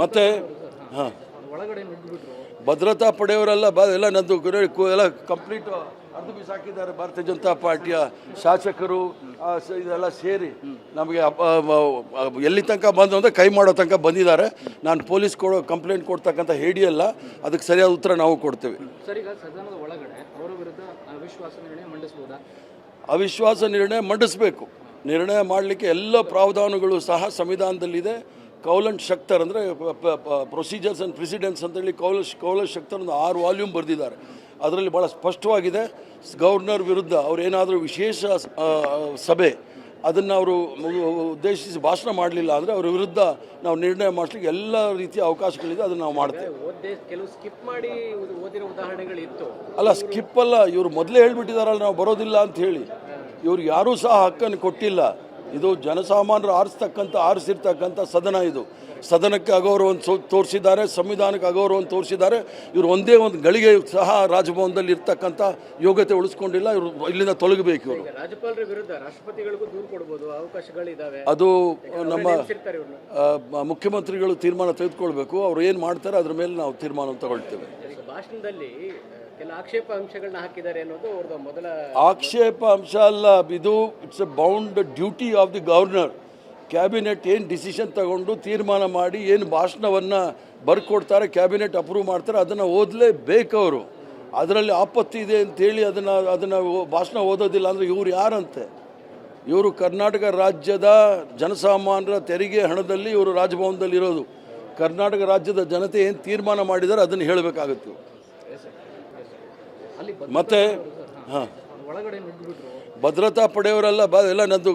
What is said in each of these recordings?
ಮತ್ತೆ ಹಾಂ ಭದ್ರತಾ ಪಡೆಯವರೆಲ್ಲ ಎಲ್ಲ ನಂದು ಎಲ್ಲ ಕಂಪ್ಲೀಟ್ ಅರ್ಧ ಬಿಸಾಕಿದ್ದಾರೆ. ಭಾರತೀಯ ಜನತಾ ಪಾರ್ಟಿಯ ಶಾಸಕರು ಇದೆಲ್ಲ ಸೇರಿ ನಮಗೆ ಎಲ್ಲಿ ತನಕ ಬಂದು ಅಂದರೆ ಕೈ ಮಾಡೋ ತನಕ ಬಂದಿದ್ದಾರೆ. ನಾನು ಪೊಲೀಸ್ ಕಂಪ್ಲೇಂಟ್ ಕೊಡ್ತಕ್ಕಂಥ ಹೇಡಿಯಲ್ಲ, ಅದಕ್ಕೆ ಸರಿಯಾದ ಉತ್ತರ ನಾವು ಕೊಡ್ತೇವೆ. ಅವಿಶ್ವಾಸ ನಿರ್ಣಯ ಮಂಡಿಸಬೇಕು. ನಿರ್ಣಯ ಮಾಡಲಿಕ್ಕೆ ಎಲ್ಲ ಪ್ರಾವಧಾನಗಳು ಸಹ ಸಂವಿಧಾನದಲ್ಲಿದೆ. ಕೌಲ್ ಶಕ್ತರ್ ಅಂದರೆ ಪ್ರೊಸೀಜರ್ಸ್ ಆ್ಯಂಡ್ ಪ್ರೆಸಿಡೆನ್ಸ್ ಅಂತೇಳಿ ಕೌಲ್ ಶಕ್ತರ್ ಒಂದು 6 ವಾಲ್ಯೂಮ್ ಬರೆದಿದ್ದಾರೆ. ಅದರಲ್ಲಿ ಭಾಳ ಸ್ಪಷ್ಟವಾಗಿದೆ, ಗವರ್ನರ್ ವಿರುದ್ಧ ಅವರೇನಾದರೂ ವಿಶೇಷ ಸಭೆ ಅದನ್ನು ಅವರು ಉದ್ದೇಶಿಸಿ ಭಾಷಣ ಮಾಡಲಿಲ್ಲ ಅಂದರೆ ಅವರ ವಿರುದ್ಧ ನಾವು ನಿರ್ಣಯ ಮಾಡಲಿಕ್ಕೆ ಎಲ್ಲ ರೀತಿಯ ಅವಕಾಶಗಳಿದೆ, ಅದನ್ನು ನಾವು ಮಾಡ್ತೇವೆ. ಕೆಲವು ಸ್ಕಿಪ್ ಮಾಡಿ ಓದಿರೋ ಉದಾಹರಣೆಗಳಿತ್ತು. ಅಲ್ಲ, ಸ್ಕಿಪ್ ಅಲ್ಲ, ಇವರು ಮೊದಲೇ ಹೇಳ್ಬಿಟ್ಟಿದಾರಲ್ಲ ನಾವು ಬರೋದಿಲ್ಲ ಅಂತ ಹೇಳಿ. ಇವ್ರು ಯಾರೂ ಸಹ ಹಕ್ಕನ್ನು ಕೊಟ್ಟಿಲ್ಲ. ಇದು ಜನಸಾಮಾನ್ಯರು ಆರಿಸಿರ್ತಕ್ಕಂಥ ಸದನ. ಇದು ಸದನಕ್ಕೆ ಅಗೌರವವನ್ನು ತೋರಿಸಿದ್ದಾರೆ, ಸಂವಿಧಾನಕ್ಕೆ ಅಗೌರವವನ್ನು ತೋರಿಸಿದ್ದಾರೆ. ಇವರು ಒಂದೇ ಒಂದು ಗಳಿಗೆ ಸಹ ರಾಜಭವನದಲ್ಲಿ ಇರ್ತಕ್ಕಂಥ ಯೋಗ್ಯತೆ ಉಳಿಸ್ಕೊಂಡಿಲ್ಲ. ಇವರು ಇಲ್ಲಿಂದ ತೊಲಗಬೇಕು. ಇವರು ರಾಜ್ಯಪಾಲರ ವಿರುದ್ಧ ರಾಷ್ಟ್ರಪತಿಗಳಿಗೂ ದೂರು ಕೊಡಬಹುದು, ಅವಕಾಶಗಳಿದ್ದಾವೆ. ಅದು ನಮ್ಮ ಮುಖ್ಯಮಂತ್ರಿಗಳು ತೀರ್ಮಾನ ತೆಗೆದುಕೊಳ್ಬೇಕು. ಅವ್ರು ಏನು ಮಾಡ್ತಾರೆ ಅದ್ರ ಮೇಲೆ ನಾವು ತೀರ್ಮಾನ ತಗೊಳ್ತೇವೆ. ಭಾಷಣದಲ್ಲಿ ಕೆಲ ಆಕ್ಷೇಪ ಅಂಶಗಳನ್ನ ಹಾಕಿದ್ದಾರೆ ಅನ್ನೋದು ಅವ್ರದ್ದು ಮೊದಲ ಆಕ್ಷೇಪ ಅಂಶ ಅಲ್ಲ. ಇದು it's A bound duty of the governor. Cabinet ಏನು ಡಿಸಿಷನ್ ತಗೊಂಡು ತೀರ್ಮಾನ ಮಾಡಿ ಏನು ಭಾಷಣವನ್ನು ಬರ್ಕೊಡ್ತಾರೆ, ಕ್ಯಾಬಿನೆಟ್ ಅಪ್ರೂವ್ ಮಾಡ್ತಾರೆ, ಅದನ್ನು ಓದಲೇಬೇಕು ಅವರು. ಅದರಲ್ಲಿ ಆಪತ್ತಿ ಇದೆ ಅಂತೇಳಿ ಅದನ್ನು ಭಾಷಣ ಓದೋದಿಲ್ಲ ಅಂದರೆ ಇವರು ಯಾರಂತೆ? ಇವರು ಕರ್ನಾಟಕ ರಾಜ್ಯದ ಜನಸಾಮಾನ್ಯರ ತೆರಿಗೆ ಹಣದಲ್ಲಿ ಇವರು ರಾಜಭವನದಲ್ಲಿ ಇರೋದು. ಕರ್ನಾಟಕ ರಾಜ್ಯದ ಜನತೆ ಏನು ತೀರ್ಮಾನ ಮಾಡಿದ್ದಾರೆ ಅದನ್ನು ಹೇಳಬೇಕಾಗುತ್ತೆ. ಮತ್ತೆ ಹಾಂ, ಭದ್ರತಾ ಪಡೆಯವರೆಲ್ಲ ಎಲ್ಲ ನಂದು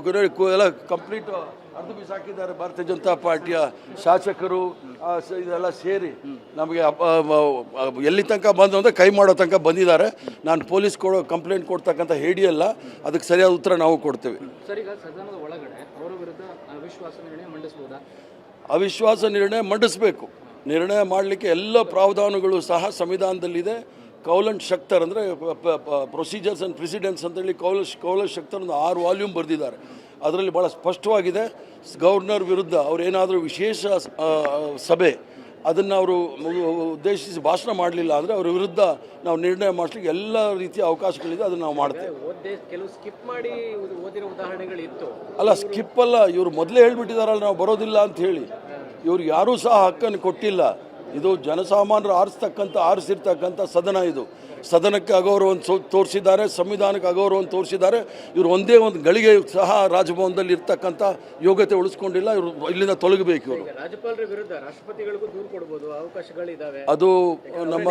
ಎಲ್ಲ ಕಂಪ್ಲೀಟ್ ಅರ್ಧ ಬಿಸಾಕಿದ್ದಾರೆ. ಭಾರತೀಯ ಜನತಾ ಪಾರ್ಟಿಯ ಶಾಸಕರು ಇದೆಲ್ಲ ಸೇರಿ ನಮಗೆ ಎಲ್ಲಿ ತನಕ ಬಂದು ಅಂದರೆ ಕೈ ಮಾಡೋ ತನಕ ಬಂದಿದ್ದಾರೆ. ನಾನು ಪೊಲೀಸ್ ಕಂಪ್ಲೇಂಟ್ ಕೊಡ್ತಕ್ಕಂಥ ಹೇಡಿಯಲ್ಲ, ಅದಕ್ಕೆ ಸರಿಯಾದ ಉತ್ತರ ನಾವು ಕೊಡ್ತೇವೆ. ಅವಿಶ್ವಾಸ ನಿರ್ಣಯ ಮಂಡಿಸಬೇಕು. ನಿರ್ಣಯ ಮಾಡಲಿಕ್ಕೆ ಎಲ್ಲ ಪ್ರಾವಧಾನಗಳು ಸಹ ಸಂವಿಧಾನದಲ್ಲಿದೆ. ಕೌಲ್ ಶಕ್ತರ್ ಅಂದರೆ ಪ್ರೊಸೀಜರ್ಸ್ ಆ್ಯಂಡ್ ಪ್ರೆಸಿಡೆನ್ಸ್ ಅಂತೇಳಿ ಕೌಲ್ ಶಕ್ತರ್ ಒಂದು 6 ವಾಲ್ಯೂಮ್ ಬರೆದಿದ್ದಾರೆ. ಅದರಲ್ಲಿ ಭಾಳ ಸ್ಪಷ್ಟವಾಗಿದೆ, ಗವರ್ನರ್ ವಿರುದ್ಧ ಅವರೇನಾದರೂ ವಿಶೇಷ ಸಭೆ ಅದನ್ನು ಅವರು ಉದ್ದೇಶಿಸಿ ಭಾಷಣ ಮಾಡಲಿಲ್ಲ ಅಂದರೆ ಅವರ ವಿರುದ್ಧ ನಾವು ನಿರ್ಣಯ ಮಾಡಲಿಕ್ಕೆ ಎಲ್ಲ ರೀತಿಯ ಅವಕಾಶಗಳಿದೆ, ಅದನ್ನು ನಾವು ಮಾಡ್ತೇವೆ. ಕೆಲವು ಸ್ಕಿಪ್ ಮಾಡಿ ಓದಿರೋ ಉದಾಹರಣೆಗಳಿತ್ತು. ಅಲ್ಲ, ಸ್ಕಿಪ್ ಅಲ್ಲ, ಇವರು ಮೊದಲೇ ಹೇಳ್ಬಿಟ್ಟಿದಾರಲ್ಲ ನಾವು ಬರೋದಿಲ್ಲ ಅಂತ ಹೇಳಿ. ಇವರು ಯಾರೂ ಸಹ ಹಕ್ಕನ್ನು ಕೊಟ್ಟಿಲ್ಲ. ಇದು ಜನಸಾಮಾನ್ಯರು ಆರಿಸಿರ್ತಕ್ಕಂಥ ಸದನ. ಇದು ಸದನಕ್ಕೆ ಅಗೌರವವನ್ನು ತೋರಿಸಿದ್ದಾರೆ, ಸಂವಿಧಾನಕ್ಕೆ ಅಗೌರವವನ್ನು ತೋರಿಸಿದ್ದಾರೆ. ಇವರು ಒಂದೇ ಒಂದು ಗಳಿಗೆ ಸಹ ರಾಜಭವನದಲ್ಲಿ ಇರ್ತಕ್ಕಂಥ ಯೋಗ್ಯತೆ ಉಳಿಸ್ಕೊಂಡಿಲ್ಲ. ಇವರು ಇಲ್ಲಿಂದ ತೊಲಗಬೇಕು. ಇವರು ರಾಜ್ಯಪಾಲರ ವಿರುದ್ಧ ರಾಷ್ಟ್ರಪತಿಗಳಿಗೂ ದೂರು ಕೊಡಬಹುದು, ಅವಕಾಶಗಳಿದ್ದಾವೆ. ಅದು ನಮ್ಮ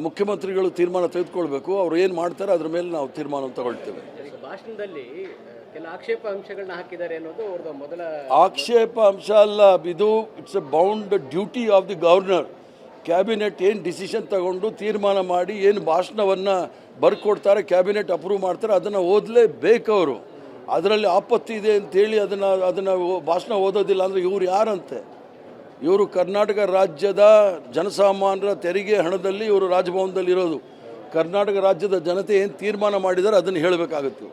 ಮುಖ್ಯಮಂತ್ರಿಗಳು ತೀರ್ಮಾನ ತೆಗೆದುಕೊಳ್ಬೇಕು. ಅವ್ರು ಏನು ಮಾಡ್ತಾರೆ ಅದ್ರ ಮೇಲೆ ನಾವು ತೀರ್ಮಾನ ತಗೊಳ್ತೇವೆ. ಭಾಷಣದಲ್ಲಿ ಕೆಲ ಆಕ್ಷೇಪ ಅಂಶಗಳನ್ನ ಹಾಕಿದ್ದಾರೆ ಅನ್ನೋದು ಅವ್ರದ್ದು ಮೊದಲ ಆಕ್ಷೇಪ ಅಂಶ ಅಲ್ಲ. ಇದು it's A bound duty of the governor. Cabinet ಏನು ಡಿಸಿಷನ್ ತಗೊಂಡು ತೀರ್ಮಾನ ಮಾಡಿ ಏನು ಭಾಷಣವನ್ನು ಬರ್ಕೊಡ್ತಾರೆ, ಕ್ಯಾಬಿನೆಟ್ ಅಪ್ರೂವ್ ಮಾಡ್ತಾರೆ, ಅದನ್ನು ಓದಲೇಬೇಕು ಅವರು. ಅದರಲ್ಲಿ ಆಪತ್ತಿ ಇದೆ ಅಂತೇಳಿ ಅದನ್ನು ಭಾಷಣ ಓದೋದಿಲ್ಲ ಅಂದರೆ ಇವರು ಯಾರಂತೆ? ಇವರು ಕರ್ನಾಟಕ ರಾಜ್ಯದ ಜನಸಾಮಾನ್ಯರ ತೆರಿಗೆ ಹಣದಲ್ಲಿ ಇವರು ರಾಜಭವನದಲ್ಲಿ ಇರೋದು. ಕರ್ನಾಟಕ ರಾಜ್ಯದ ಜನತೆ ಏನು ತೀರ್ಮಾನ ಮಾಡಿದ್ದಾರೆ ಅದನ್ನು ಹೇಳಬೇಕಾಗುತ್ತೆ.